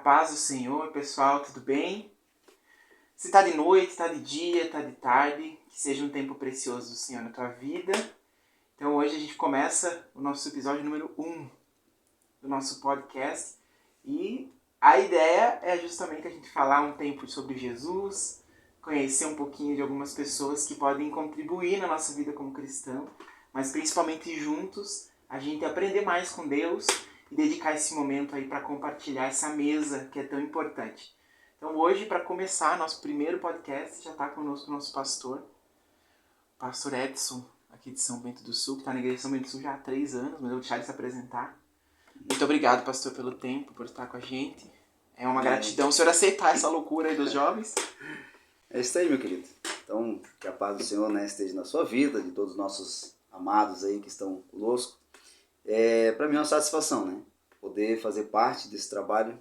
paz do Senhor, pessoal, tudo bem? Se tá de noite, tá de dia, tá de tarde, que seja um tempo precioso do Senhor na tua vida. Então hoje a gente começa o nosso episódio número 1 do nosso podcast e a ideia é justamente a gente falar um tempo sobre Jesus, conhecer um pouquinho de algumas pessoas que podem contribuir na nossa vida como cristão, mas principalmente juntos a gente aprender mais com Deus e dedicar esse momento aí para compartilhar essa mesa que é tão importante. Então hoje, para começar nosso primeiro podcast, já está conosco o nosso pastor Edson, aqui de São Bento do Sul, que está na igreja de São Bento do Sul já há 3 anos, mas eu vou deixar ele se apresentar. Muito obrigado, pastor, pelo tempo, por estar com a gente. É uma gratidão o senhor aceitar essa loucura aí dos jovens. É isso aí, meu querido. Então, que a paz do Senhor, né, esteja na sua vida, de todos os nossos amados aí que estão conosco. Para mim é uma satisfação, né? Poder fazer parte desse trabalho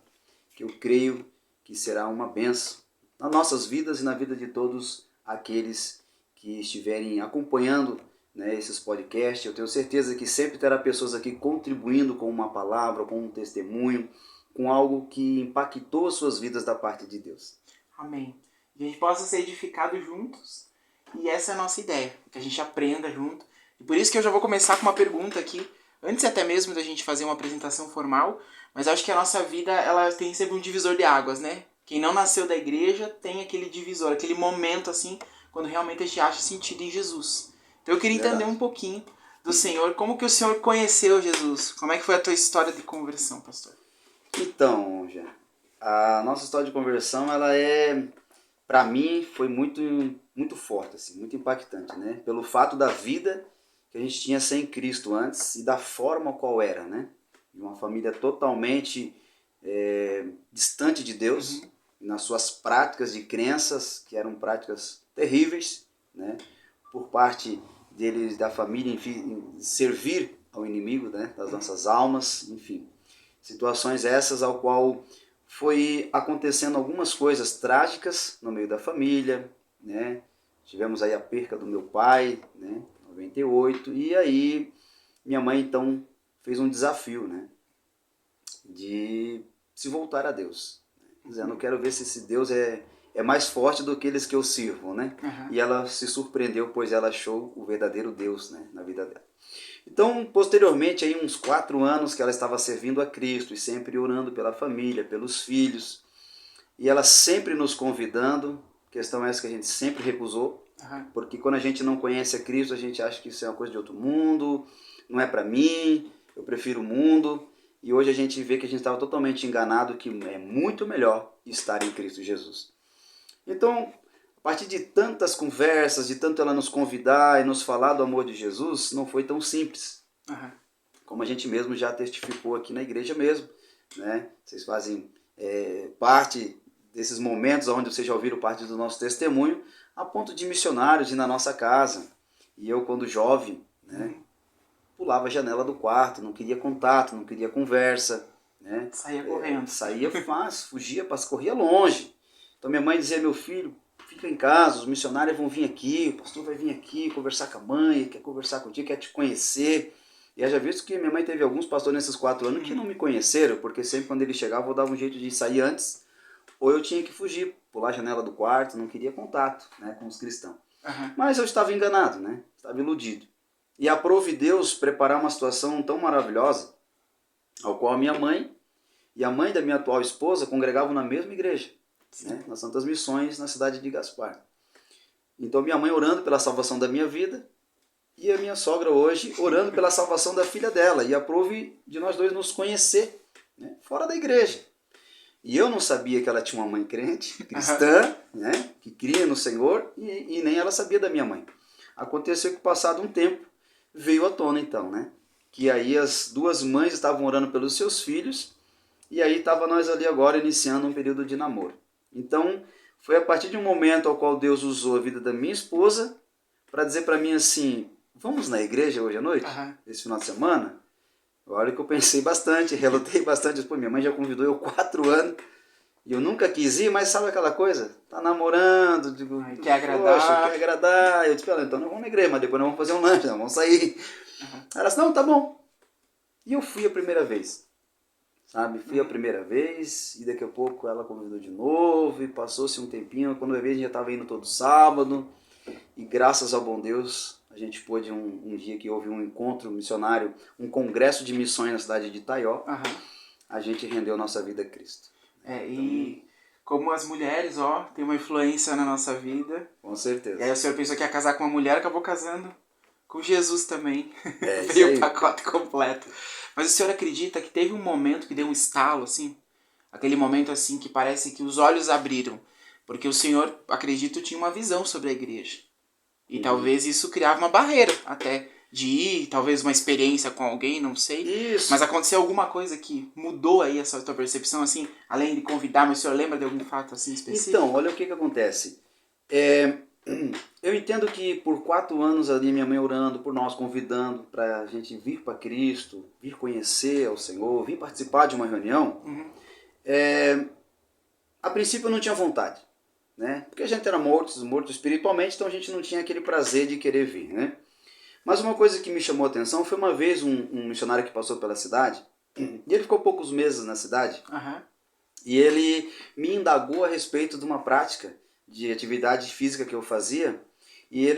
que eu creio que será uma bênção nas nossas vidas e na vida de todos aqueles que estiverem acompanhando, né, esses podcasts. Eu tenho certeza que sempre terá pessoas aqui contribuindo com uma palavra, com um testemunho, com algo que impactou as suas vidas da parte de Deus. Amém. Que a gente possa ser edificados juntos. E essa é a nossa ideia, que a gente aprenda junto. E por isso que eu já vou começar com uma pergunta aqui, antes até mesmo da gente fazer uma apresentação formal, mas acho que a nossa vida ela tem sempre um divisor de águas, né? Quem não nasceu da igreja tem aquele divisor, aquele momento assim, quando realmente a gente acha sentido em Jesus. Então eu queria entender um pouquinho do Senhor, como que o Senhor conheceu Jesus? Como é que foi a tua história de conversão, pastor? Então, já, a nossa história de conversão, para mim, foi muito forte, assim, muito impactante, né? Pelo fato da vida que a gente tinha sem Cristo antes e da forma qual era, né? De uma família totalmente distante de Deus, nas suas práticas de crenças, que eram práticas terríveis, né? Por parte deles, da família, enfim, servir ao inimigo, né? Das nossas almas, enfim. Situações essas ao qual foi acontecendo algumas coisas trágicas no meio da família, né? Tivemos aí a perca do meu pai, né? 98, e aí minha mãe então fez um desafio, né? De se voltar a Deus, dizendo, eu quero ver se esse Deus é mais forte do que eles que eu sirvo, né? E ela se surpreendeu, pois ela achou o verdadeiro Deus, né, na vida dela. Então, posteriormente, aí uns 4 anos que ela estava servindo a Cristo e sempre orando pela família, pelos filhos, e ela sempre nos convidando, questão essa que a gente sempre recusou, porque quando a gente não conhece a Cristo, a gente acha que isso é uma coisa de outro mundo, não é para mim, eu prefiro o mundo, e hoje a gente vê que a gente estava totalmente enganado, que é muito melhor estar em Cristo Jesus. Então, a partir de tantas conversas, de tanto ela nos convidar e nos falar do amor de Jesus, não foi tão simples. Como a gente mesmo já testificou aqui na igreja mesmo, né? Vocês fazem parte desses momentos onde vocês já ouviram parte do nosso testemunho, a ponto de missionários ir na nossa casa. E eu, quando jovem, né, pulava a janela do quarto, não queria contato, não queria conversa, né? Saía correndo. Saía fácil, fugia, corria longe. Então minha mãe dizia, meu filho, fica em casa, os missionários vão vir aqui, o pastor vai vir aqui conversar com a mãe, quer conversar contigo, quer te conhecer. E eu já visto que minha mãe teve alguns pastores nesses 4 anos que não me conheceram, porque sempre quando eles chegavam eu dava um jeito de sair antes, ou eu tinha que fugir, pular a janela do quarto, não queria contato, né, com os cristãos. Mas eu estava enganado, né, estava iludido. E aprove Deus preparar uma situação tão maravilhosa, ao qual a minha mãe e a mãe da minha atual esposa congregavam na mesma igreja, né, nas Santas Missões, na cidade de Gaspar. Então minha mãe orando pela salvação da minha vida, e a minha sogra hoje orando pela salvação da filha dela, e aprove de nós dois nos conhecer, né, fora da igreja. E eu não sabia que ela tinha uma mãe crente, cristã, né, que cria no Senhor, e nem ela sabia da minha mãe. Aconteceu que passado um tempo, veio à tona então, né, que aí as 2 mães estavam orando pelos seus filhos, e aí estava nós ali agora iniciando um período de namoro. Então, foi a partir de um momento ao qual Deus usou a vida da minha esposa para dizer para mim assim, vamos na igreja hoje à noite, esse final de semana? Olha que eu pensei bastante, relutei bastante. Pô, minha mãe já convidou eu 4 anos e eu nunca quis ir, mas sabe aquela coisa? Tá namorando, digo, quer agradar. Poxa, quer agradar. Eu disse, então não vamos na igreja, mas depois nós vamos fazer um lanche, nós vamos sair. Ela disse, não, tá bom. E eu fui a primeira vez. sabe? Fui a primeira vez e daqui a pouco ela convidou de novo e passou-se um tempinho. Quando eu vi, a gente já estava indo todo sábado e graças ao bom Deus a gente pôde um dia que houve um encontro missionário, um congresso de missões na cidade de Itaió, a gente rendeu nossa vida a Cristo. E como as mulheres, tem uma influência na nossa vida. Com certeza. E aí o senhor pensou que ia casar com uma mulher, acabou casando com Jesus também. Isso Veio aí. o pacote completo. Mas o senhor acredita que teve um momento que deu um estalo, assim? Aquele momento, assim, que parece que os olhos abriram. Porque o senhor, acredito, tinha uma visão sobre a igreja. E talvez isso criava uma barreira até de ir, talvez uma experiência com alguém, não sei. Isso. Mas aconteceu alguma coisa que mudou aí essa tua percepção, assim, além de convidar, mas o senhor lembra de algum fato assim específico? Então, olha o que acontece. Eu entendo que por 4 anos ali, minha mãe orando por nós, convidando para a gente vir para Cristo, vir conhecer ao Senhor, vir participar de uma reunião, a princípio eu não tinha vontade, né? Porque a gente era morto espiritualmente, então a gente não tinha aquele prazer de querer vir, né? Mas uma coisa que me chamou a atenção foi uma vez um missionário que passou pela cidade, e ele ficou poucos meses na cidade, e ele me indagou a respeito de uma prática de atividade física que eu fazia, e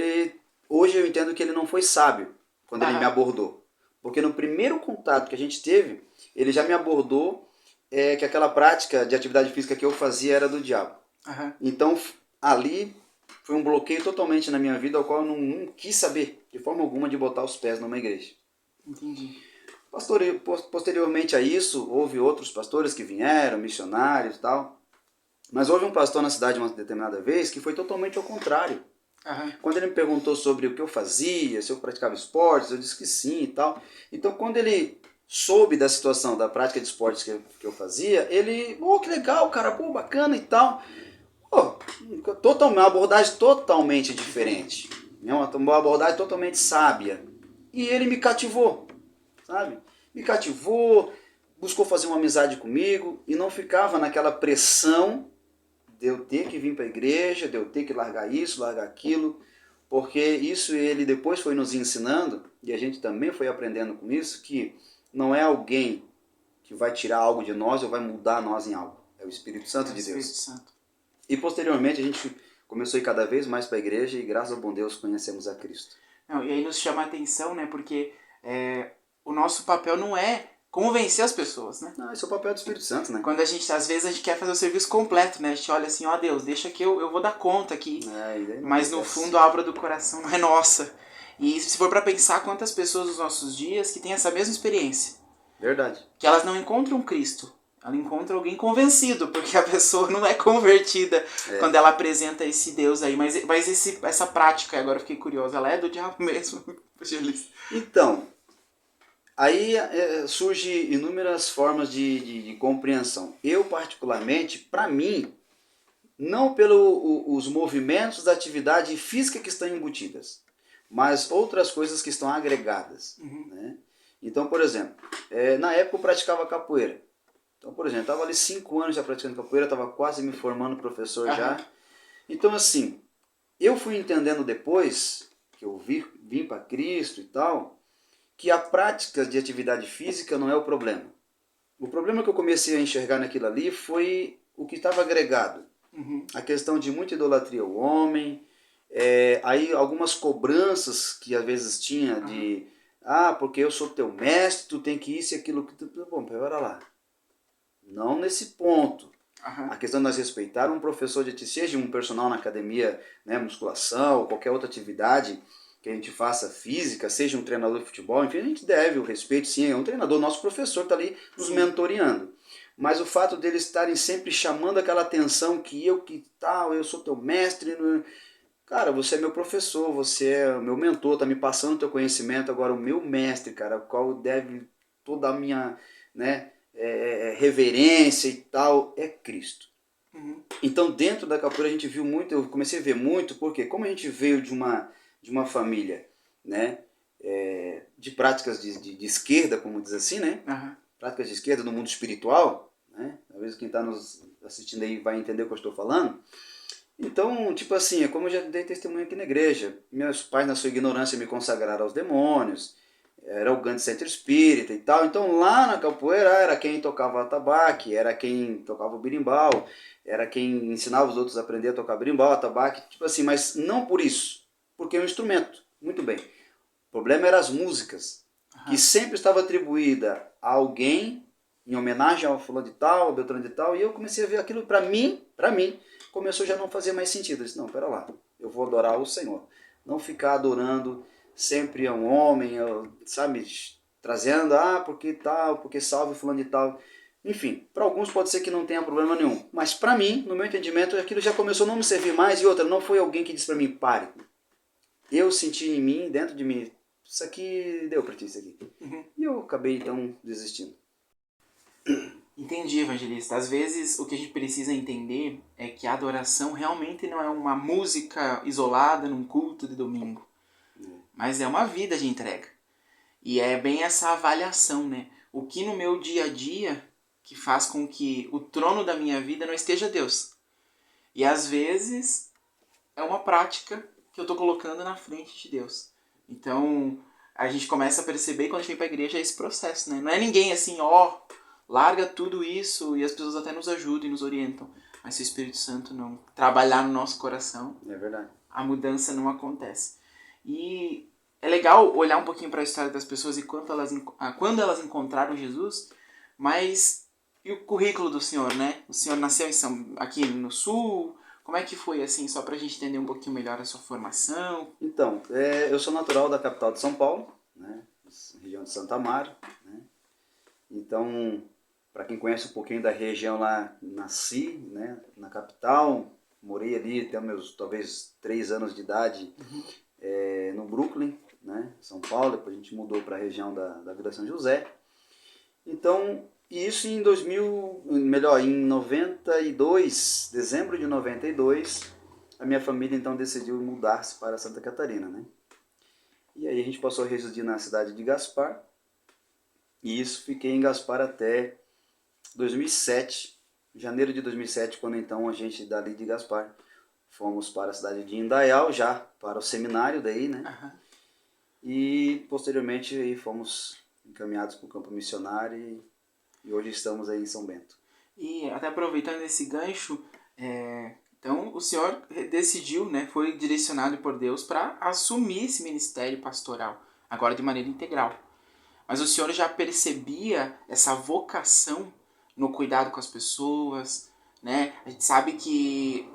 hoje eu entendo que ele não foi sábio quando ele me abordou. Porque no primeiro contato que a gente teve, ele já me abordou que aquela prática de atividade física que eu fazia era do diabo. Então ali foi um bloqueio totalmente na minha vida, ao qual eu não quis saber de forma alguma de botar os pés numa igreja. Entendi. Posteriormente a isso, houve outros pastores que vieram, missionários e tal. Mas houve um pastor na cidade uma determinada vez que foi totalmente ao contrário. Quando ele me perguntou sobre o que eu fazia, se eu praticava esportes, eu disse que sim e tal. Então quando ele soube da situação da prática de esportes que eu fazia, ele, que legal, cara, bacana e tal. Uma abordagem totalmente diferente. Uma abordagem totalmente sábia. E ele me cativou, sabe? Me cativou, buscou fazer uma amizade comigo e não ficava naquela pressão de eu ter que vir para a igreja, de eu ter que largar isso, largar aquilo, porque isso ele depois foi nos ensinando, e a gente também foi aprendendo com isso, que não é alguém que vai tirar algo de nós ou vai mudar nós em algo. É o Espírito Santo de Deus. Espírito Santo. E posteriormente a gente começou a ir cada vez mais para a igreja e graças ao bom Deus conhecemos a Cristo. Não, e aí nos chama a atenção, né, porque o nosso papel não é convencer as pessoas, né? Não, esse é o papel do Espírito Santo, né? Quando às vezes a gente quer fazer o serviço completo, né? A gente olha assim, Deus, deixa que eu vou dar conta aqui. Mas no fundo a obra do coração não é nossa. E se for para pensar, quantas pessoas nos nossos dias que têm essa mesma experiência. Verdade. Que elas não encontram Cristo. Ela encontra alguém convencido, porque a pessoa não é convertida quando ela apresenta esse Deus aí. Mas essa prática, agora eu fiquei curiosa, ela é do diabo mesmo? Então, aí surgem inúmeras formas de compreensão. Eu, particularmente, para mim, não pelos movimentos da atividade física que estão embutidas, mas outras coisas que estão agregadas. Né? Então, por exemplo, na época eu praticava capoeira. Então, por exemplo, eu estava ali 5 anos já praticando capoeira, estava quase me formando professor já. Então, assim, eu fui entendendo depois, que eu vim para Cristo e tal, que a prática de atividade física não é o problema. O problema que eu comecei a enxergar naquilo ali foi o que estava agregado. A questão de muita idolatria ao homem, aí algumas cobranças que às vezes tinha de porque eu sou teu mestre, tu tem que isso e aquilo. Bom, pera lá. Não nesse ponto. A questão de nós respeitar um professor de seja um personal na academia, né, musculação ou qualquer outra atividade que a gente faça física, seja um treinador de futebol, enfim, a gente deve o respeito, sim, é um treinador, nosso professor está ali nos mentoreando. Mas o fato deles estarem sempre chamando aquela atenção que eu sou teu mestre, cara, você é meu professor, você é meu mentor, tá me passando teu conhecimento, agora o meu mestre, cara, o qual deve toda a minha, né, reverência e tal, é Cristo. Então dentro da capoeira a gente viu muito, eu comecei a ver muito, porque como a gente veio de uma família, né, de práticas de esquerda, como diz assim, né, práticas de esquerda no mundo espiritual, né, talvez quem está nos assistindo aí vai entender o que eu estou falando. Então, tipo assim, é como eu já dei testemunho aqui na igreja, meus pais na sua ignorância me consagraram aos demônios, era o grande centro espírita e tal. Então lá na capoeira era quem tocava atabaque, era quem tocava o berimbau, era quem ensinava os outros a aprender a tocar berimbau, atabaque, tipo assim, mas não por isso, porque é um instrumento, muito bem. O problema eram as músicas, que sempre estava atribuída a alguém, em homenagem ao fulano de tal, ao Beltrano de tal, e eu comecei a ver aquilo para mim, começou já a não fazer mais sentido. Eu disse, não, pera lá, eu vou adorar o Senhor. Não ficar adorando sempre a um homem, sabe, trazendo, porque tal, porque salve fulano de tal. Enfim, para alguns pode ser que não tenha problema nenhum, mas para mim, no meu entendimento, aquilo já começou a não me servir mais. E outra, não foi alguém que disse para mim, pare. Eu senti em mim, dentro de mim, isso aqui deu para ti, isso aqui. E eu acabei então desistindo. Entendi, evangelista. Às vezes o que a gente precisa entender é que a adoração realmente não é uma música isolada num culto de domingo, mas é uma vida de entrega. E é bem essa avaliação, né? O que no meu dia a dia que faz com que o trono da minha vida não esteja Deus. E às vezes é uma prática que eu estou colocando na frente de Deus. Então a gente começa a perceber quando a gente vem para a igreja esse processo, né? Não é ninguém assim, larga tudo isso, e as pessoas até nos ajudam e nos orientam. Mas se o Espírito Santo não trabalhar no nosso coração, é verdade, a mudança não acontece. E é legal olhar um pouquinho para a história das pessoas e quando elas encontraram Jesus, mas e o currículo do senhor, né? O senhor nasceu aqui no Sul. Como é que foi, assim, só para a gente entender um pouquinho melhor a sua formação? Então, eu sou natural da capital de São Paulo, né, região de Santa Amaro, né. Então, para quem conhece um pouquinho da região lá, nasci, né, na capital, morei ali até meus talvez 3 anos de idade, no Brooklyn, né, São Paulo. Depois a gente mudou para a região da Vila São José. Então, isso em em 92, dezembro de 92, a minha família então decidiu mudar-se para Santa Catarina, né? E aí a gente passou a residir na cidade de Gaspar, e isso fiquei em Gaspar até 2007, janeiro de 2007, quando então a gente dali de Gaspar fomos para a cidade de Indaial, já para o seminário daí, né? E posteriormente aí fomos encaminhados para o campo missionário e hoje estamos aí em São Bento. E até aproveitando esse gancho, então o senhor decidiu, né, foi direcionado por Deus para assumir esse ministério pastoral, agora de maneira integral. Mas o senhor já percebia essa vocação no cuidado com as pessoas, né? A gente sabe que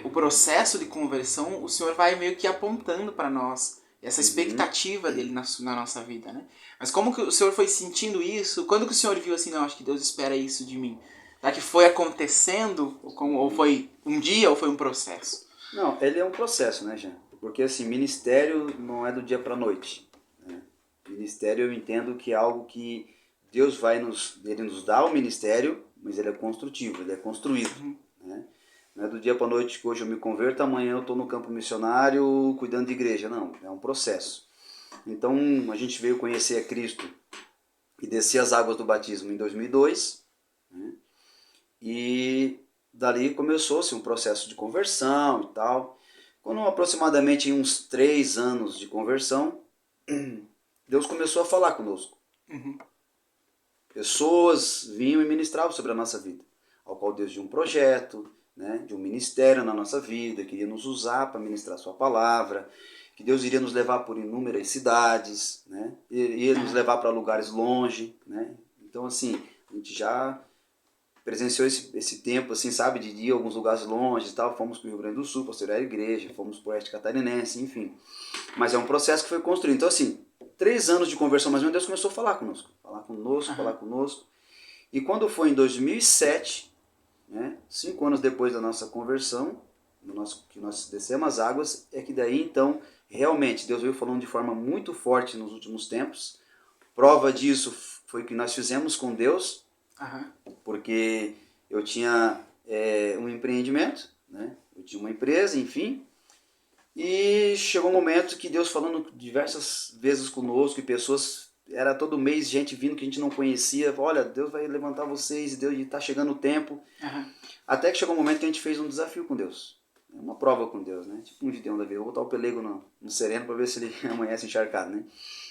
o processo de conversão, o senhor vai meio que apontando para nós essa expectativa dele na nossa vida, né? Mas como que o senhor foi sentindo isso? Quando que o senhor viu assim, não, acho que Deus espera isso de mim? Será que foi acontecendo? Ou foi um dia ou foi um processo? Não, ele é um processo, né, Jean? Porque assim, ministério não é do dia para a noite, né? Ministério eu entendo que é algo que Deus ele nos dá o ministério, mas ele é construtivo, ele é construído, né? Não é do dia para a noite que hoje eu me converto, amanhã eu estou no campo missionário cuidando de igreja, não, é um processo. Então a gente veio conhecer a Cristo e descer as águas do batismo em 2002, né? E dali começou-se um processo de conversão e tal. Quando aproximadamente em uns 3 anos de conversão, Deus começou a falar conosco. Pessoas vinham e ministravam sobre a nossa vida, ao qual Deus de um projeto, né, de um ministério na nossa vida, queria nos usar para ministrar a sua palavra, que Deus iria nos levar por inúmeras cidades, né, iria nos levar para lugares longe, né. Então assim, a gente já presenciou esse tempo, assim, sabe, de ir a alguns lugares longe e tal. Fomos para o Rio Grande do Sul, pastorear a igreja, fomos para o Oeste Catarinense, enfim. Mas é um processo que foi construído. Então, assim, 3 anos de conversão, mais ou menos, Deus começou a falar conosco. Falar conosco. E quando foi em 2007, né, 5 anos depois da nossa conversão, que nós descemos as águas, é que daí, então, realmente, Deus veio falando de forma muito forte nos últimos tempos. Prova disso foi que nós fizemos com Deus, porque eu tinha um empreendimento, né? Eu tinha uma empresa, enfim, e chegou um momento que Deus falando diversas vezes conosco, e pessoas, era todo mês gente vindo que a gente não conhecia, olha, Deus vai levantar vocês, e Deus está chegando o tempo, até que chegou um momento que a gente fez um desafio com Deus. É uma prova com Deus, né? Tipo um Gideão da vida. Eu vou botar o pelego no sereno para ver se ele amanhece encharcado, né?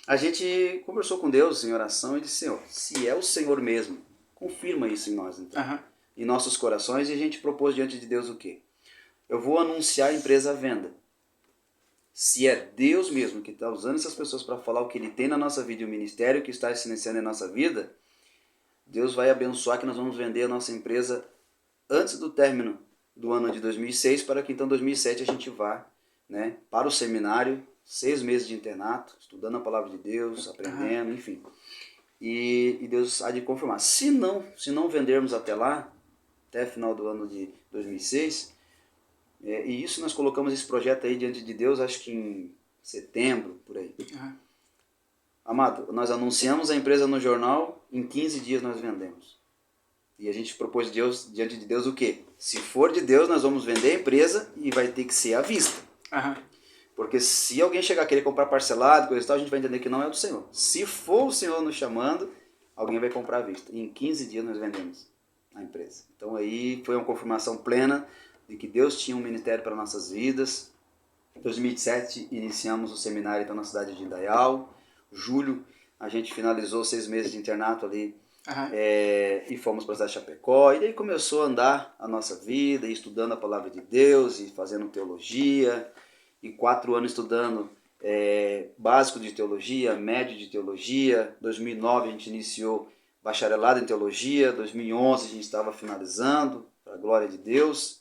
A gente conversou com Deus em oração e disse, Senhor, se é o Senhor mesmo, confirma isso em nós, então. Em nossos corações, e a gente propôs diante de Deus o quê? Eu vou anunciar a empresa à venda. Se é Deus mesmo que está usando essas pessoas para falar o que Ele tem na nossa vida e o ministério que está se iniciando em nossa vida, Deus vai abençoar que nós vamos vender a nossa empresa antes do término do ano de 2006, para que então em 2007 a gente vá, né, para o seminário, 6 meses de internato, estudando a palavra de Deus, aprendendo, enfim. E Deus há de confirmar. Se não vendermos até lá, até final do ano de 2006, e isso nós colocamos esse projeto aí diante de Deus, acho que em setembro, por aí. Amado, nós anunciamos a empresa no jornal, em 15 dias nós vendemos. E a gente propôs diante de Deus o quê? Se for de Deus, nós vamos vender a empresa e vai ter que ser à vista. Porque se alguém chegar a querer comprar parcelado, coisa e tal, a gente vai entender que não é do Senhor. Se for o Senhor nos chamando, alguém vai comprar à vista. E em 15 dias nós vendemos a empresa. Então aí foi uma confirmação plena de que Deus tinha um ministério para nossas vidas. Em 2007 iniciamos o seminário então, na cidade de Indaial. Julho a gente finalizou 6 meses de internato ali e fomos para a cidade de Chapecó. E daí começou a andar a nossa vida, estudando a palavra de Deus e fazendo teologia. E 4 anos estudando básico de teologia, médio de teologia. 2009 a gente iniciou bacharelado em teologia. 2011 a gente estava finalizando, para a glória de Deus.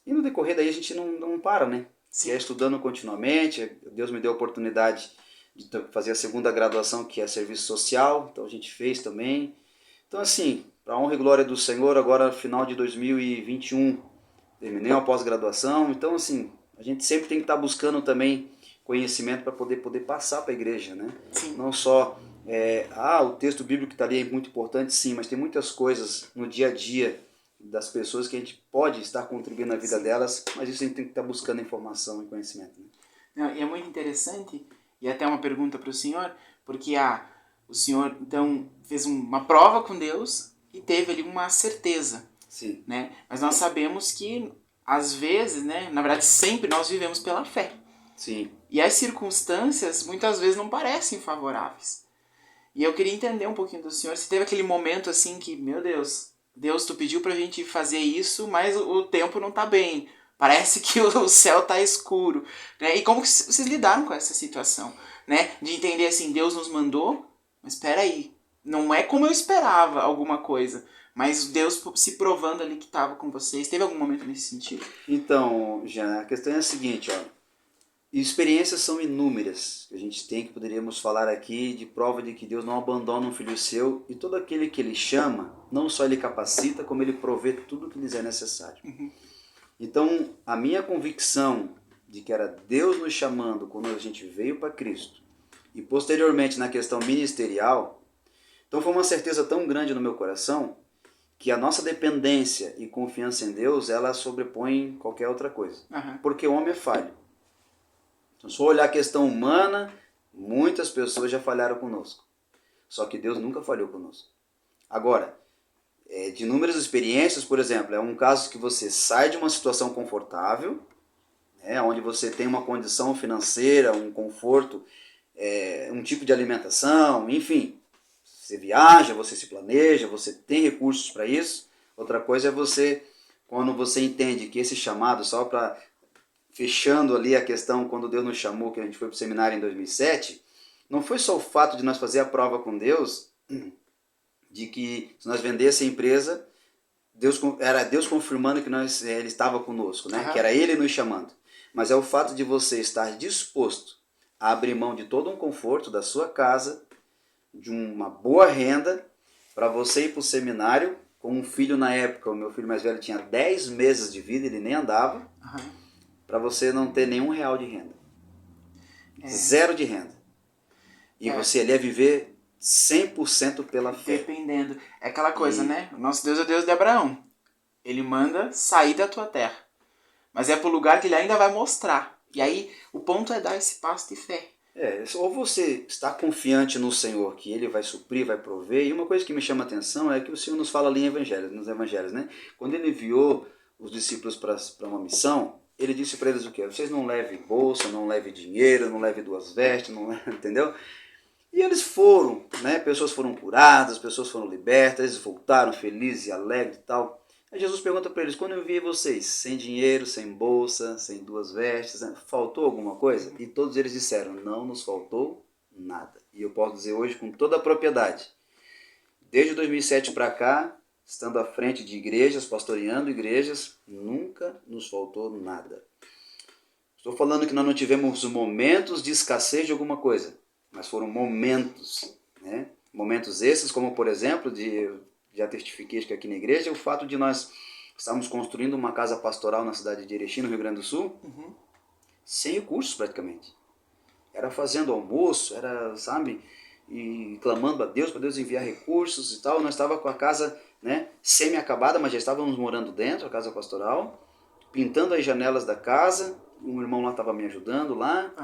E no decorrer daí a gente não para, né? Se é estudando continuamente. Deus me deu a oportunidade de fazer a segunda graduação, que é serviço social. Então a gente fez também. Então assim, para a honra e glória do Senhor, agora no final de 2021, terminei uma pós-graduação. Então assim, a gente sempre tem que estar buscando também conhecimento para poder passar para a igreja, né? Sim. Não só, o texto bíblico que está ali é muito importante, sim, mas tem muitas coisas no dia a dia das pessoas que a gente pode estar contribuindo na vida delas, mas isso a gente tem que estar buscando informação e conhecimento. Né? Não, e é muito interessante, e até uma pergunta para o senhor, porque o senhor então fez uma prova com Deus e teve ali uma certeza. Sim. Né? Mas nós sabemos que às vezes, né, na verdade sempre nós vivemos pela fé. Sim. E as circunstâncias muitas vezes não parecem favoráveis. E eu queria entender um pouquinho do senhor, se teve aquele momento assim que, meu Deus, tu pediu pra gente fazer isso, mas o tempo não tá bem. Parece que o céu tá escuro. Né? E como que vocês lidaram com essa situação? Né? De entender assim, Deus nos mandou, mas espera aí, não é como eu esperava alguma coisa. Mas Deus se provando ali que estava com vocês. Teve algum momento nesse sentido? Então, Jean, a questão é a seguinte, experiências são inúmeras que a gente tem, que poderíamos falar aqui de prova de que Deus não abandona um filho seu, e todo aquele que Ele chama, não só Ele capacita, como Ele provê tudo o que lhes é necessário. Então, a minha convicção de que era Deus nos chamando quando a gente veio para Cristo, e posteriormente na questão ministerial, então foi uma certeza tão grande no meu coração, que a nossa dependência e confiança em Deus, ela sobrepõe qualquer outra coisa. Porque o homem é falho. Então, se for olhar a questão humana, muitas pessoas já falharam conosco. Só que Deus nunca falhou conosco. Agora, de inúmeras experiências, por exemplo, é um caso que você sai de uma situação confortável, onde você tem uma condição financeira, um conforto, um tipo de alimentação, enfim. Você viaja, você se planeja, você tem recursos para isso. Outra coisa é você, quando você entende que esse chamado, só para fechando ali a questão, quando Deus nos chamou, que a gente foi para o seminário em 2007, não foi só o fato de nós fazer a prova com Deus, de que se nós vendesse a empresa, era Deus confirmando que Ele estava conosco, né? Que era Ele nos chamando. Mas é o fato de você estar disposto a abrir mão de todo um conforto da sua casa, de uma boa renda, para você ir para o seminário com um filho na época. O meu filho mais velho tinha 10 meses de vida, ele nem andava, para você não ter nenhum real de renda. 0 de renda. E você ali ia viver 100% pela fé. Dependendo. É aquela coisa, né? O nosso Deus é o Deus de Abraão. Ele manda sair da tua terra. Mas é para o lugar que Ele ainda vai mostrar. E aí, o ponto é dar esse passo de fé. Ou você está confiante no Senhor, que Ele vai suprir, vai prover. E uma coisa que me chama a atenção é que o Senhor nos fala ali nos evangelhos, né? Quando Ele enviou os discípulos para uma missão, ele disse para eles o quê? Vocês não levem bolsa, não levem dinheiro, não levem 2 vestes, não levem, entendeu? E eles foram, né? Pessoas foram curadas, pessoas foram libertas, eles voltaram felizes e alegres e tal. Aí Jesus pergunta para eles, quando eu enviei vocês, sem dinheiro, sem bolsa, sem 2 vestes, né? Faltou alguma coisa? E todos eles disseram, não nos faltou nada. E eu posso dizer hoje com toda a propriedade, desde 2007 para cá, estando à frente de igrejas, pastoreando igrejas, nunca nos faltou nada. Estou falando que nós não tivemos momentos de escassez de alguma coisa, mas foram momentos, né? Momentos esses, como por exemplo, já testifiquei aqui na igreja, o fato de nós estarmos construindo uma casa pastoral na cidade de Erechim, no Rio Grande do Sul, sem recursos praticamente. Era fazendo almoço, era, sabe, e clamando a Deus, para Deus enviar recursos e tal. Nós estávamos com a casa, né, semi-acabada, mas já estávamos morando dentro, a casa pastoral, pintando as janelas da casa. Um irmão lá estava me ajudando lá.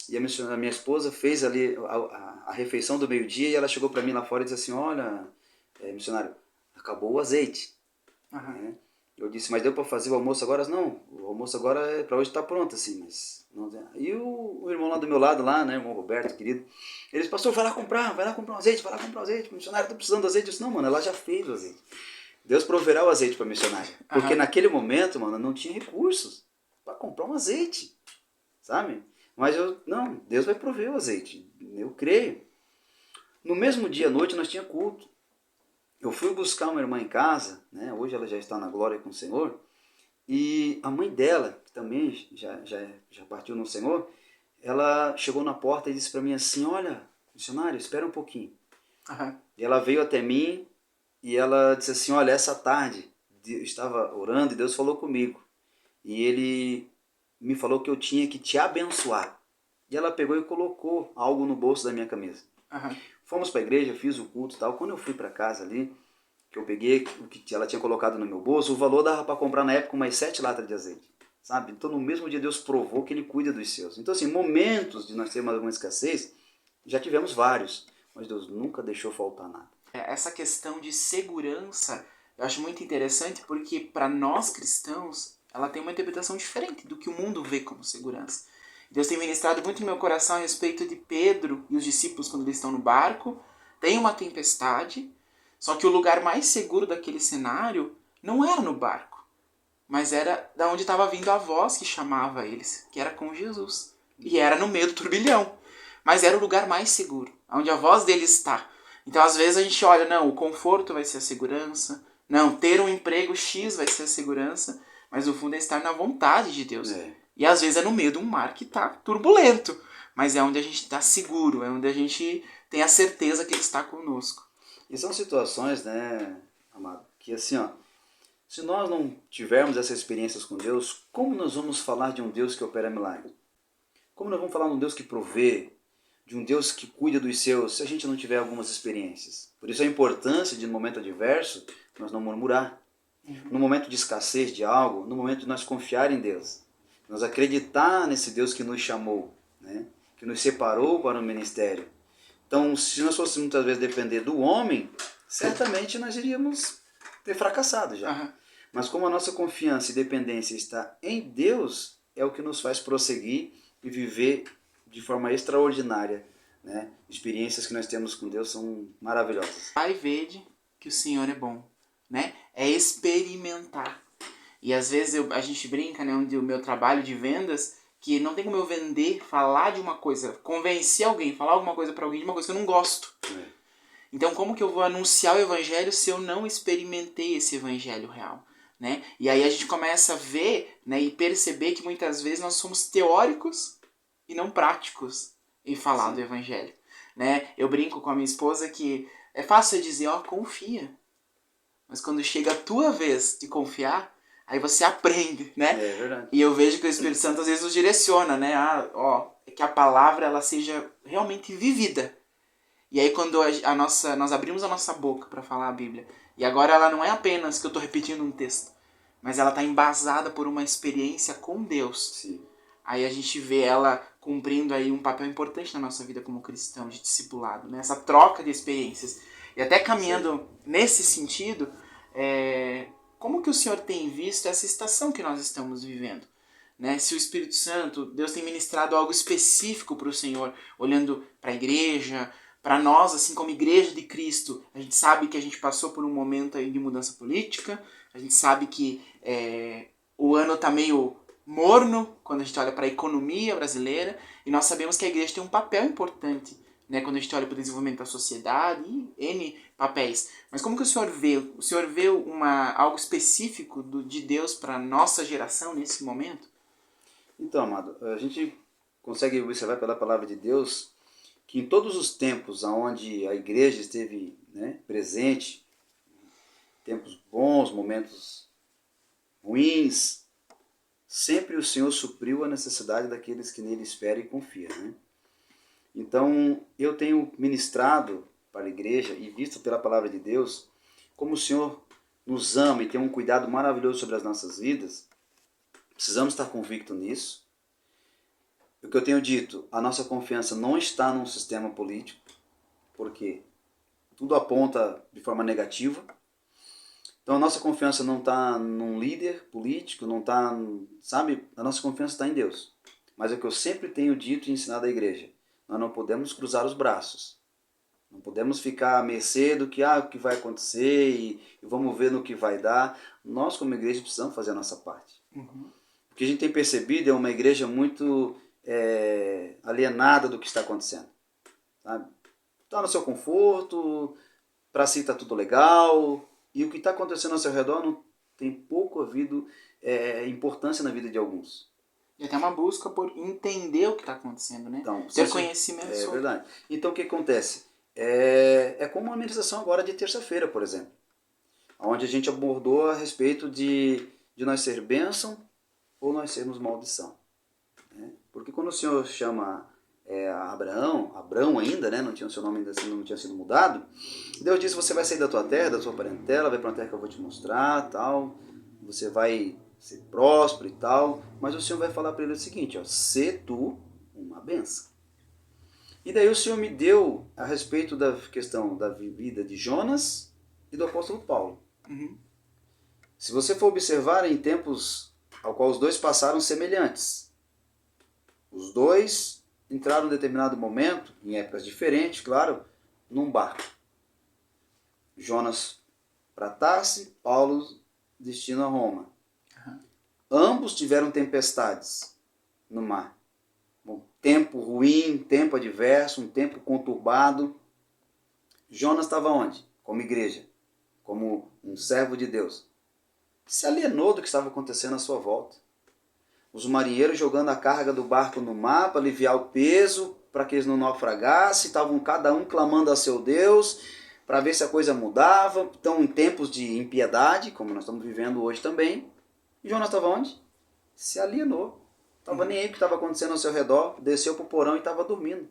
E a minha esposa fez ali a refeição do meio-dia e ela chegou para mim lá fora e disse assim, olha, missionário, acabou o azeite. Né? Eu disse, mas deu para fazer o almoço agora? Não, o almoço agora é para hoje está pronto, assim, mas... Não... E o irmão lá do meu lado, lá, né, o irmão Roberto, querido, ele disse, pastor, vai lá comprar um azeite, o missionário está precisando do azeite. Eu disse, não, mano, ela já fez o azeite. Deus proverá o azeite para missionário. Porque naquele momento, mano, não tinha recursos para comprar um azeite, sabe? Mas Deus vai prover o azeite, eu creio. No mesmo dia à noite nós tinha culto. Eu fui buscar uma irmã em casa, né? Hoje ela já está na glória com o Senhor, e a mãe dela, que também já partiu no Senhor, ela chegou na porta e disse para mim assim, olha, missionário, espera um pouquinho. E ela veio até mim e ela disse assim, olha, essa tarde eu estava orando e Deus falou comigo. E ele me falou que eu tinha que te abençoar. E ela pegou e colocou algo no bolso da minha camisa. Fomos para a igreja, fiz o culto e tal. Quando eu fui para casa ali, que eu peguei o que ela tinha colocado no meu bolso, o valor dava para comprar na época umas 7 latas de azeite. Sabe? Então no mesmo dia Deus provou que Ele cuida dos seus. Então assim, momentos de nós termos alguma escassez, já tivemos vários. Mas Deus nunca deixou faltar nada. Essa questão de segurança, eu acho muito interessante porque para nós cristãos, ela tem uma interpretação diferente do que o mundo vê como segurança. Deus tem ministrado muito no meu coração a respeito de Pedro e os discípulos quando eles estão no barco. Tem uma tempestade, só que o lugar mais seguro daquele cenário não era no barco, mas era da onde estava vindo a voz que chamava eles, que era com Jesus. E era no meio do turbilhão, mas era o lugar mais seguro, onde a voz dele está. Então às vezes a gente olha, não, o conforto vai ser a segurança, não, ter um emprego X vai ser a segurança, mas o fundo é estar na vontade de Deus. E às vezes é no meio de um mar que está turbulento, mas é onde a gente está seguro, é onde a gente tem a certeza que Ele está conosco. E são situações, né, amado, que assim, ó, se nós não tivermos essas experiências com Deus, como nós vamos falar de um Deus que opera milagre? Como nós vamos falar de um Deus que provê, de um Deus que cuida dos seus, se a gente não tiver algumas experiências? Por isso a importância de, no momento adverso, nós não murmurar. No momento de escassez de algo, no momento de nós confiar em Deus, nós acreditar nesse Deus que nos chamou, né? Que nos separou para o ministério. Então, se nós fôssemos muitas vezes depender do homem, certamente nós iríamos ter fracassado já. Mas como a nossa confiança e dependência está em Deus, é o que nos faz prosseguir e viver de forma extraordinária, né? Experiências que nós temos com Deus são maravilhosas. Vai ver que o Senhor é bom, né? É experimentar. E às vezes a gente brinca, né, onde o meu trabalho de vendas, que não tem como eu vender, falar de uma coisa, convencer alguém, falar alguma coisa para alguém de uma coisa que eu não gosto. Então como que eu vou anunciar o evangelho se eu não experimentei esse evangelho real? Né? E aí a gente começa a ver, né, e perceber que muitas vezes nós somos teóricos e não práticos em falar do evangelho. Né? Eu brinco com a minha esposa que é fácil dizer, ó, confia. Mas quando chega a tua vez de confiar, aí você aprende, né? É verdade. E eu vejo que o Espírito Santo às vezes nos direciona, né? Que a palavra ela seja realmente vivida. E aí quando nós abrimos a nossa boca para falar a Bíblia, e agora ela não é apenas que eu estou repetindo um texto, mas ela está embasada por uma experiência com Deus. Sim. Aí a gente vê ela cumprindo aí um papel importante na nossa vida como cristão, de discipulado, né? Essa troca de experiências. E até caminhando nesse sentido, como que o Senhor tem visto essa estação que nós estamos vivendo? né? Se o Espírito Santo, Deus tem ministrado algo específico para o Senhor, olhando para a igreja, para nós, assim como igreja de Cristo, a gente sabe que a gente passou por um momento aí de mudança política, a gente sabe que o ano está meio morno quando a gente olha para a economia brasileira, e nós sabemos que a igreja tem um papel importante, né, quando a gente olha para o desenvolvimento da sociedade e N papéis. Mas como que o senhor vê? O senhor vê algo específico de Deus para a nossa geração nesse momento? Então, amado, a gente consegue observar pela palavra de Deus que em todos os tempos onde a igreja esteve, né, presente, tempos bons, momentos ruins, sempre o Senhor supriu a necessidade daqueles que nele esperam e confiam, né? Então, eu tenho ministrado para a igreja e visto pela palavra de Deus como o Senhor nos ama e tem um cuidado maravilhoso sobre as nossas vidas. Precisamos estar convictos nisso. O que eu tenho dito, a nossa confiança não está num sistema político, porque tudo aponta de forma negativa. Então a nossa confiança não está num líder político, não está, sabe? A nossa confiança está em Deus. Mas é o que eu sempre tenho dito e ensinado à igreja. Nós não podemos cruzar os braços. Não podemos ficar à mercê do que, o que vai acontecer e vamos ver no que vai dar. Nós, como igreja, precisamos fazer a nossa parte. Uhum. O que a gente tem percebido é uma igreja muito alienada do que está acontecendo. Está no seu conforto, para si está tudo legal, e o que está acontecendo ao seu redor não tem pouco havido importância na vida de alguns. E até uma busca por entender o que está acontecendo, né? Então, ter conhecimento sobre. É verdade. Então o que acontece? É como uma ministração agora de terça-feira, por exemplo, onde a gente abordou a respeito de nós ser bênção ou nós sermos maldição. Né? Porque quando o Senhor chama Abraão ainda, né? Não tinha o seu nome ainda assim, não tinha sido mudado, Deus disse: você vai sair da tua terra, da tua parentela, vai para uma terra que eu vou te mostrar, tal, você vai ser próspero e tal, mas o Senhor vai falar para ele o seguinte: sê tu uma bênção. E daí o Senhor me deu a respeito da questão da vida de Jonas e do apóstolo Paulo. Uhum. Se você for observar em tempos ao qual os dois passaram semelhantes, os dois entraram em determinado momento, em épocas diferentes, claro, num barco. Jonas para Tarse, Paulo destino a Roma. Uhum. Ambos tiveram tempestades no mar. Um tempo ruim, um tempo adverso, um tempo conturbado. Jonas estava onde? Como igreja, como um servo de Deus. Se alienou do que estava acontecendo à sua volta. Os marinheiros jogando a carga do barco no mar para aliviar o peso, para que eles não naufragassem, estavam cada um clamando a seu Deus, para ver se a coisa mudava. Estão em tempos de impiedade, como nós estamos vivendo hoje também. E Jonas estava onde? Se alienou. Estava nem aí o que estava acontecendo ao seu redor, desceu para o porão e estava dormindo.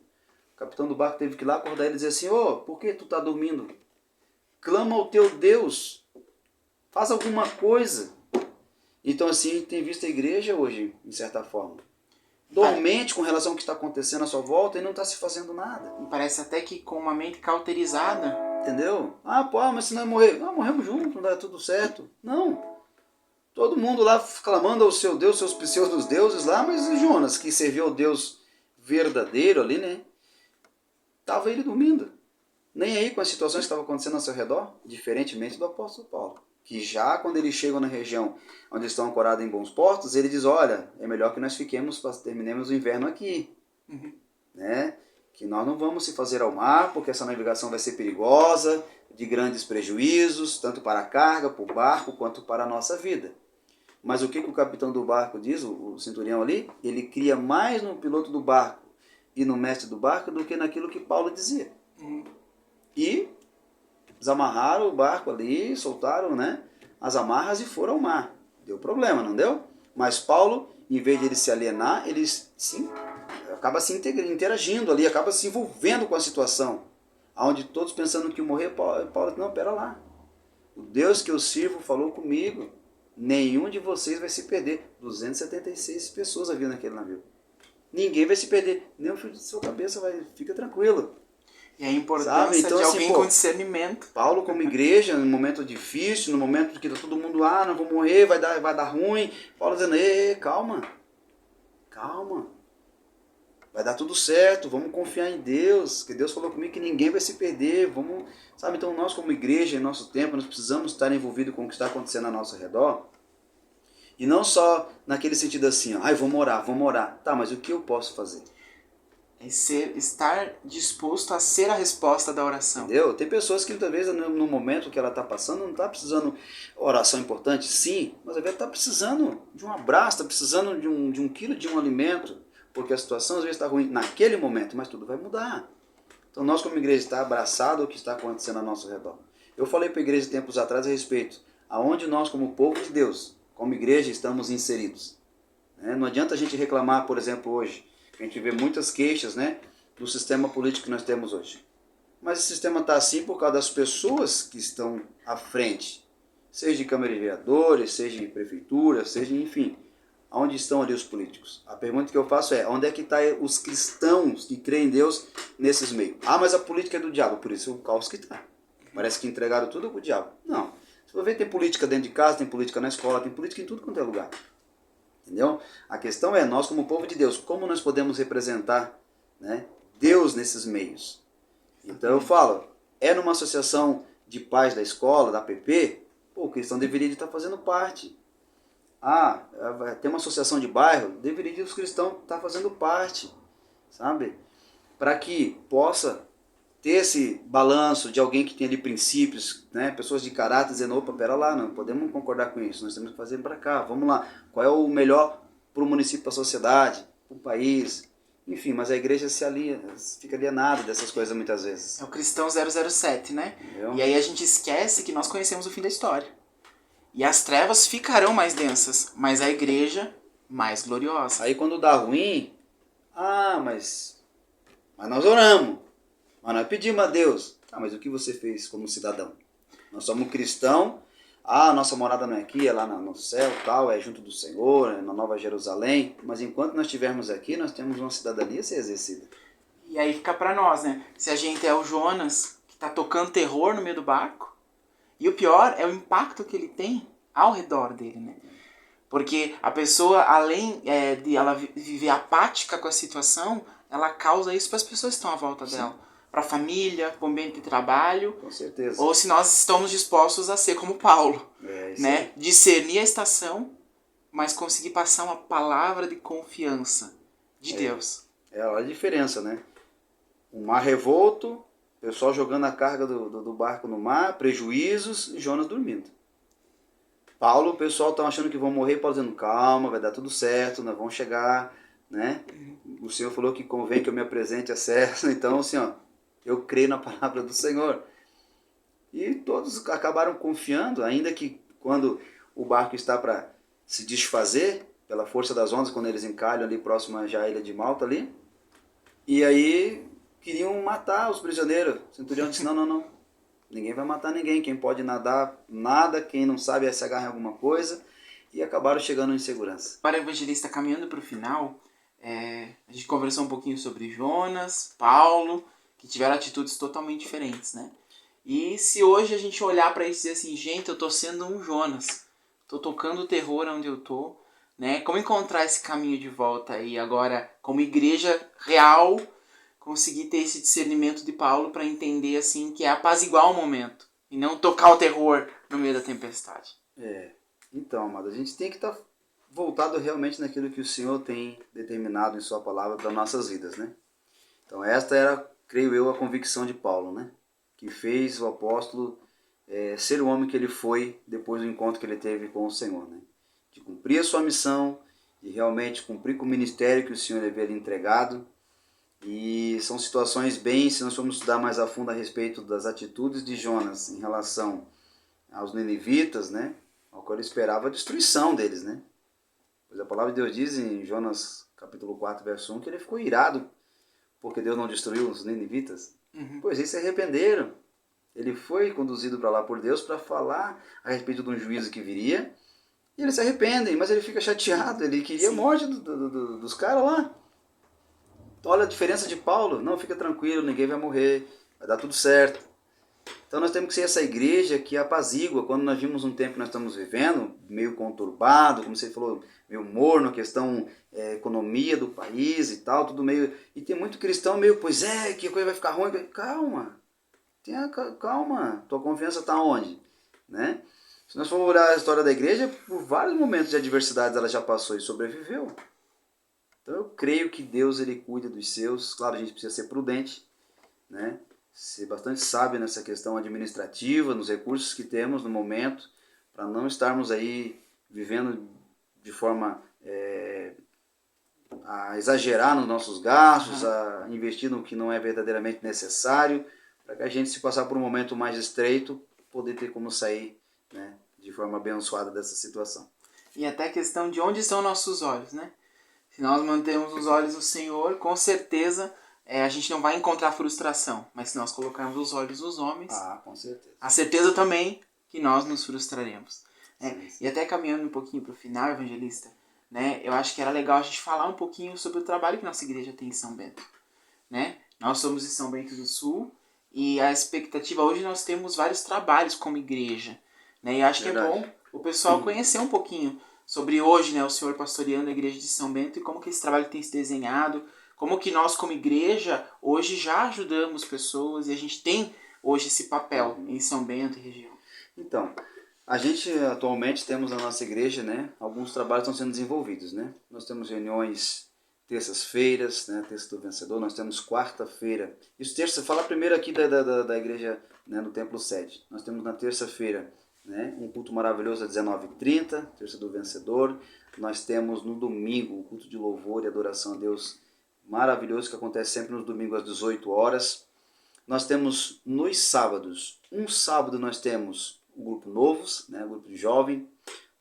O capitão do barco teve que ir lá acordar ele e dizer assim: por que tu está dormindo? Clama ao teu Deus, faz alguma coisa. Então assim a gente tem visto a igreja hoje, de certa forma, dormente com relação ao que está acontecendo à sua volta e não está se fazendo nada. Parece até que com uma mente cauterizada. Entendeu? Mas se nós morrer, morremos juntos, não dá tudo certo. Não. Todo mundo lá clamando ao seu Deus, seus pseudos deuses lá, mas Jonas, que serviu ao Deus verdadeiro ali, né? Estava ele dormindo. Nem aí com as situações que estavam acontecendo ao seu redor, diferentemente do apóstolo Paulo. Que já quando eles chegam na região onde estão ancorados em bons portos, ele diz: olha, é melhor que nós terminemos o inverno aqui. Uhum. Né? Que nós não vamos se fazer ao mar, porque essa navegação vai ser perigosa, de grandes prejuízos, tanto para a carga, para o barco, quanto para a nossa vida. Mas o que o capitão do barco diz, o centurião ali? Ele cria mais no piloto do barco e no mestre do barco do que naquilo que Paulo dizia. Uhum. E desamarraram o barco ali, soltaram, né, as amarras e foram ao mar. Deu problema, não deu? Mas Paulo, em vez de ele se alienar, ele sim, acaba se interagindo ali, acaba se envolvendo com a situação. Onde todos pensando que ia morrer, Paulo, não, pera lá. O Deus que eu sirvo falou comigo. Nenhum de vocês vai se perder. 276 pessoas haviam naquele navio. Ninguém vai se perder. Nem o fio de sua cabeça vai. Fica tranquilo. E a importância então, de alguém com discernimento. Paulo como igreja, no momento difícil, no momento que tá todo mundo, não vou morrer, vai dar ruim. Paulo dizendo: calma. calma, vai dar tudo certo, vamos confiar em Deus, que Deus falou comigo que ninguém vai se perder, vamos, sabe? Então nós como igreja, em nosso tempo, nós precisamos estar envolvidos com o que está acontecendo ao nosso redor, e não só naquele sentido assim, ó, vamos orar, tá, mas o que eu posso fazer? Estar disposto a ser a resposta da oração. Entendeu? Tem pessoas que muitas vezes no momento que ela está passando não está precisando oração importante, sim, mas às vezes está precisando de um abraço, está precisando de um quilo de um alimento, porque a situação às vezes está ruim naquele momento, mas tudo vai mudar. Então nós como igreja está abraçado ao que está acontecendo ao nosso redor. Eu falei para a igreja tempos atrás a respeito, aonde nós como povo de Deus, como igreja, estamos inseridos. Não adianta a gente reclamar, por exemplo, hoje, a gente vê muitas queixas, né, do sistema político que nós temos hoje. Mas o sistema está assim por causa das pessoas que estão à frente. Seja de Câmara de Vereadores, seja de Prefeitura, seja, enfim, onde estão ali os políticos. A pergunta que eu faço é, onde é que estão os cristãos que creem em Deus nesses meios? Mas a política é do diabo, por isso é o caos que está. Parece que entregaram tudo para o diabo. Não. Se você ver, tem política dentro de casa, tem política na escola, tem política em tudo quanto é lugar. Entendeu? A questão é, nós como povo de Deus, como nós podemos representar, né, Deus nesses meios? Então eu falo, numa associação de pais da escola, da PP, o cristão deveria estar fazendo parte. Tem uma associação de bairro, deveria os cristãos estar fazendo parte, sabe? Para que possa ter esse balanço de alguém que tem ali princípios, né? Pessoas de caráter dizendo, opa, pera lá, não podemos concordar com isso, nós temos que fazer para cá, vamos lá. Qual é o melhor para o município, para a sociedade, para o país? Enfim, mas a igreja fica alienada dessas coisas muitas vezes. É o cristão 007, né? Entendeu? E aí a gente esquece que nós conhecemos o fim da história. E as trevas ficarão mais densas, mas a igreja mais gloriosa. Aí quando dá ruim, mas nós oramos. Mas nós pedimos a Deus. Mas o que você fez como cidadão? Nós somos cristãos. Nossa morada não é aqui, é lá no céu, tal, é junto do Senhor, é na Nova Jerusalém. Mas enquanto nós estivermos aqui, nós temos uma cidadania a ser exercida. E aí fica pra nós, né? Se a gente é o Jonas, que tá tocando terror no meio do barco, e o pior é o impacto que ele tem ao redor dele, né? Porque a pessoa, além de ela viver apática com a situação, ela causa isso para as pessoas que estão à volta dela. Para a família, para o ambiente de trabalho. Com certeza. Ou se nós estamos dispostos a ser como Paulo. Né? Aí. Discernir a estação, mas conseguir passar uma palavra de confiança de Deus. É a diferença, né? Um mar revolto, o pessoal jogando a carga do barco no mar, prejuízos e Jonas dormindo. Paulo, o pessoal está achando que vão morrer, Paulo dizendo, calma, vai dar tudo certo, nós vamos chegar, né? O Senhor falou que convém que eu me apresente a César, então assim, eu creio na palavra do Senhor. E todos acabaram confiando, ainda que quando o barco está para se desfazer, pela força das ondas, quando eles encalham ali próximo já à ilha de Malta ali, e aí queriam matar os prisioneiros. O centurião disse, não, ninguém vai matar ninguém, quem pode nadar, nada, quem não sabe se agarra em alguma coisa, e acabaram chegando em segurança. Para o evangelista, caminhando para o final, a gente conversou um pouquinho sobre Jonas, Paulo, que tiveram atitudes totalmente diferentes, né? E se hoje a gente olhar para isso e dizer assim, gente, eu tô sendo um Jonas, tô tocando o terror onde eu tô, né? Como encontrar esse caminho de volta aí agora, como igreja real, conseguir ter esse discernimento de Paulo para entender assim que é apaziguar o momento e não tocar o terror no meio da tempestade. Então, amado, a gente tem que estar voltado realmente naquilo que o Senhor tem determinado em sua palavra para nossas vidas, né? Então esta era, creio eu, a convicção de Paulo, né? Que fez o apóstolo ser o homem que ele foi depois do encontro que ele teve com o Senhor, né? De cumprir a sua missão, de realmente cumprir com o ministério que o Senhor havia lhe entregado. E são situações bem, se nós formos estudar mais a fundo a respeito das atitudes de Jonas em relação aos ninivitas, né? Ao qual ele esperava a destruição deles, né? Pois a palavra de Deus diz em Jonas capítulo 4, verso 1, que ele ficou irado porque Deus não destruiu os ninivitas. Pois eles se arrependeram. Ele foi conduzido para lá por Deus para falar a respeito de um juízo que viria. E eles se arrependem, mas ele fica chateado. Ele queria a morte dos caras lá. Então olha a diferença de Paulo. Não, fica tranquilo, ninguém vai morrer, vai dar tudo certo. Então nós temos que ser essa igreja que apazigua quando nós vimos um tempo que nós estamos vivendo, meio conturbado, como você falou, meio morno, a questão economia do país e tal, tudo meio... E tem muito cristão meio, pois é, que a coisa vai ficar ruim. Calma, calma, tua confiança está onde? Né? Se nós formos olhar a história da igreja, por vários momentos de adversidades ela já passou e sobreviveu. Então eu creio que Deus ele cuida dos seus. Claro, a gente precisa ser prudente, né? Ser bastante sábio nessa questão administrativa, nos recursos que temos no momento, para não estarmos aí vivendo de forma a exagerar nos nossos gastos, a investir no que não é verdadeiramente necessário, para que a gente, se passar por um momento mais estreito, poder ter como sair, né, de forma abençoada dessa situação. E até a questão de onde estão nossos olhos, né? Se nós mantemos os olhos no Senhor, com certeza a gente não vai encontrar frustração. Mas se nós colocarmos os olhos nos homens, com certeza. a certeza também que nós nos frustraremos. Sim. E até caminhando um pouquinho para o final, evangelista, né, eu acho que era legal a gente falar um pouquinho sobre o trabalho que nossa igreja tem em São Bento. Né? Nós somos de São Bento do Sul e a expectativa hoje nós temos vários trabalhos como igreja. Né? E acho Verdade. que é bom o pessoal conhecer um pouquinho sobre hoje, né, o senhor pastoreando a igreja de São Bento e como que esse trabalho tem se desenhado, como que nós como igreja hoje já ajudamos pessoas e a gente tem hoje esse papel em São Bento e região. Então, a gente atualmente temos na nossa igreja, né, alguns trabalhos estão sendo desenvolvidos, né? Nós temos reuniões terças-feiras, né, terça do vencedor, nós temos quarta-feira. Isso terça, fala primeiro aqui da igreja, né, no templo sede. Nós temos na terça-feira, né, um culto maravilhoso às 19h30, terça do vencedor. Nós temos no domingo um culto de louvor e adoração a Deus maravilhoso que acontece sempre nos domingos às 18 horas. Nós temos nos sábados, um sábado nós temos o grupo Novos, né, o grupo de jovem.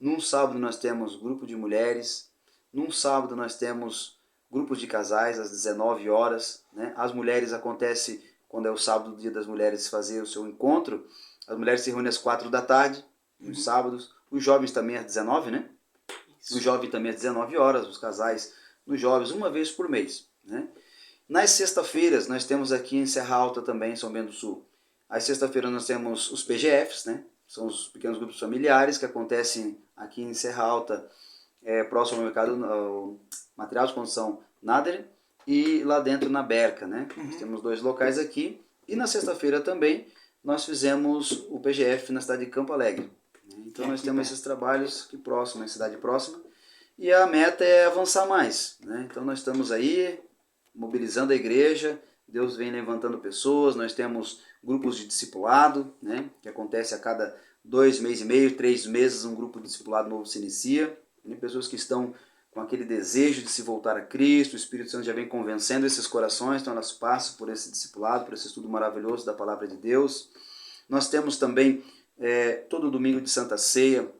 Num sábado nós temos grupo de mulheres. Num sábado nós temos grupos de casais às 19 horas. Né? As mulheres acontece quando é o sábado, dia das mulheres, fazer o seu encontro. As mulheres se reúnem às 4 da tarde, nos sábados. Os jovens também às 19, né? O jovem também às 19 horas, os casais nos jovens, uma vez por mês. Né? Nas sexta-feiras, nós temos aqui em Serra Alta também, em São Bento do Sul. Às sexta-feiras nós temos os PGFs, né? São os pequenos grupos familiares que acontecem aqui em Serra Alta, próximo ao mercado ao material de construção Nader e lá dentro na Berca. Né? Nós temos 2 locais aqui. E na sexta-feira também nós fizemos o PGF na cidade de Campo Alegre. Então nós temos esses trabalhos aqui próximo, na cidade próxima. E a meta é avançar mais. Né? Então nós estamos aí mobilizando a igreja, Deus vem levantando pessoas, nós temos grupos de discipulado, né, que acontece a cada 2 meses e meio, 3 meses, um grupo de discipulado novo se inicia, tem pessoas que estão com aquele desejo de se voltar a Cristo, o Espírito Santo já vem convencendo esses corações, então elas passam por esse discipulado, por esse estudo maravilhoso da Palavra de Deus. Nós temos também todo domingo de Santa Ceia,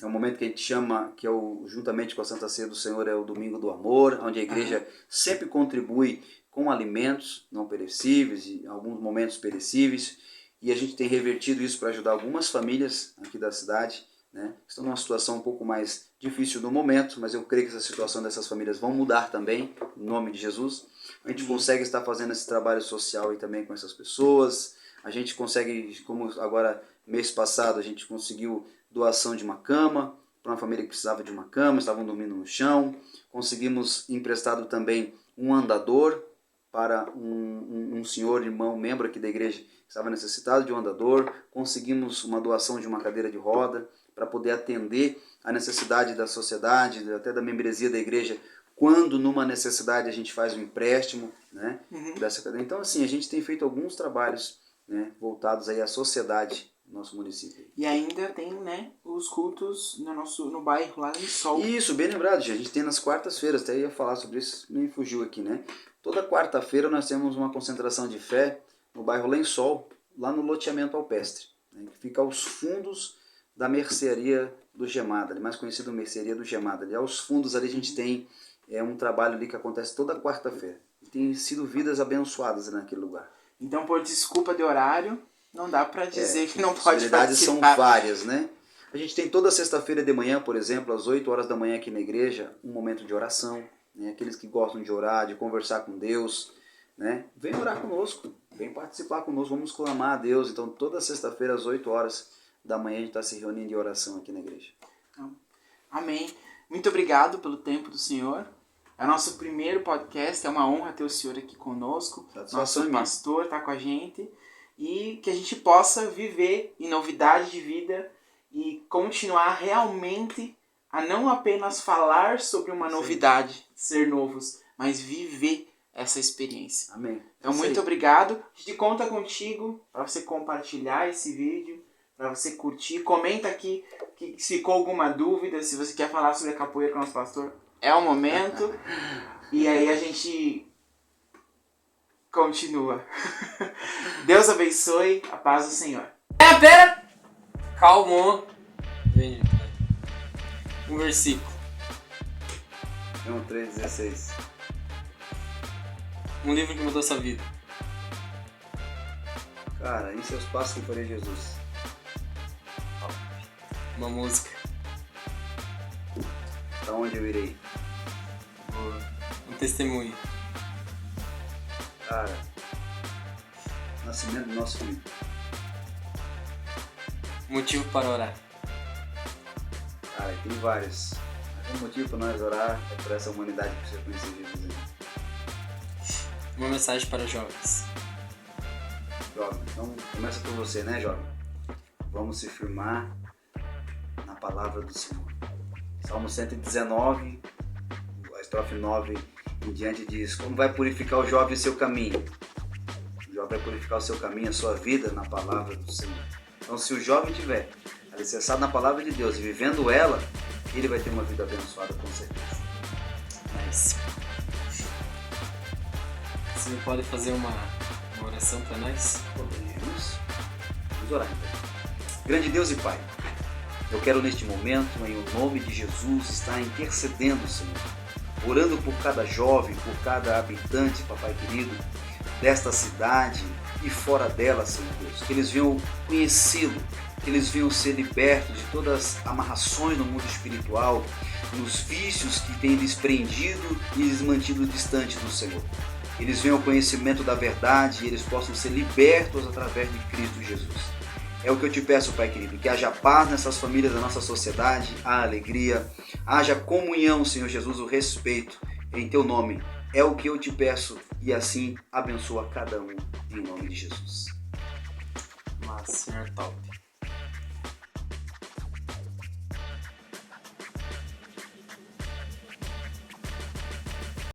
é um momento que a gente chama, que juntamente com a Santa Ceia do Senhor, é o Domingo do Amor, onde a igreja sempre contribui com alimentos não perecíveis e em alguns momentos perecíveis. E a gente tem revertido isso para ajudar algumas famílias aqui da cidade, né? Estão numa situação um pouco mais difícil no momento, mas eu creio que essa situação dessas famílias vão mudar também, em nome de Jesus. A gente consegue estar fazendo esse trabalho social e também com essas pessoas. A gente consegue, como agora, mês passado, a gente conseguiu doação de uma cama para uma família que precisava de uma cama, estavam dormindo no chão. Conseguimos emprestado também um andador para um senhor, irmão, membro aqui da igreja que estava necessitado de um andador. Conseguimos uma doação de uma cadeira de roda para poder atender a necessidade da sociedade, até da membresia da igreja, quando numa necessidade a gente faz um empréstimo, né, dessa cadeira. Então, assim, a gente tem feito alguns trabalhos, né, voltados aí à sociedade do nosso município. E ainda tem, né, os cultos no bairro lá em Sol. Isso, bem lembrado, a gente tem nas quartas-feiras, até ia falar sobre isso, me fugiu aqui, né? Toda quarta-feira nós temos uma concentração de fé no bairro Lençol, lá no loteamento alpestre, né, que fica aos fundos da mercearia do Gemada, mais conhecido mercearia do Gemada. Ali aos fundos ali a gente tem um trabalho ali que acontece toda quarta-feira. Tem sido vidas abençoadas naquele lugar. Então, por desculpa de horário, não dá para dizer que não As pode possibilidades participar. são várias, né? A gente tem toda sexta-feira de manhã, por exemplo, às 8 horas da manhã aqui na igreja, um momento de oração. Né? Aqueles que gostam de orar, de conversar com Deus. né? Vem orar conosco, vem participar conosco, vamos clamar a Deus. Então, toda sexta-feira às 8 horas da manhã a gente está se reunindo em oração aqui na igreja. Amém. Muito obrigado pelo tempo do Senhor. É o nosso primeiro podcast, é uma honra ter o Senhor aqui conosco. Nosso pastor está com a gente. E que a gente possa viver em novidade de vida e continuar realmente a não apenas falar sobre uma novidade, ser novos, mas viver essa experiência. Amém. Então, muito obrigado. A gente conta contigo para você compartilhar esse vídeo, para você curtir. Comenta aqui que se ficou alguma dúvida, se você quer falar sobre a capoeira com o nosso pastor, é o momento. E aí a gente continua. Deus abençoe, a paz do Senhor. Pera! Calma. Vem, um versículo. João 3,16. Um livro que mudou sua vida. Cara, em seus passos que farei Jesus. Uma música. Pra onde eu irei? Um testemunho. Cara, nascimento do nosso filho. Motivo para orar. Cara, tem vários. Mas o motivo para nós orar é por essa humanidade que precisa conhecer Jesus. Uma mensagem para os jovens. Jovem, então começa por você, né, jovem? Vamos se firmar na palavra do Senhor. Salmo 119, a estrofe 9 em diante diz: como vai purificar o jovem o seu caminho? O jovem vai purificar o seu caminho, a sua vida na palavra do Senhor. Então, se o jovem tiver alicerçado na palavra de Deus e vivendo ela, ele vai ter uma vida abençoada, com certeza. Nice. Você pode fazer uma oração para nós? Podemos. Vamos orar então. Grande Deus e Pai, eu quero neste momento, em o nome de Jesus, estar intercedendo, Senhor, orando por cada jovem, por cada habitante, papai querido, desta cidade e fora dela, Senhor Deus, que eles venham conhecê-lo, que eles venham ser libertos de todas as amarrações no mundo espiritual, nos vícios que têm lhes prendido e lhes mantido distante do Senhor. Eles venham ao conhecimento da verdade e eles possam ser libertos através de Cristo Jesus. É o que eu te peço, Pai querido, que haja paz nessas famílias da nossa sociedade, a alegria, haja comunhão, Senhor Jesus, o respeito em Teu nome. É o que eu te peço e assim abençoa cada um em nome de Jesus. Mas, Senhor, top.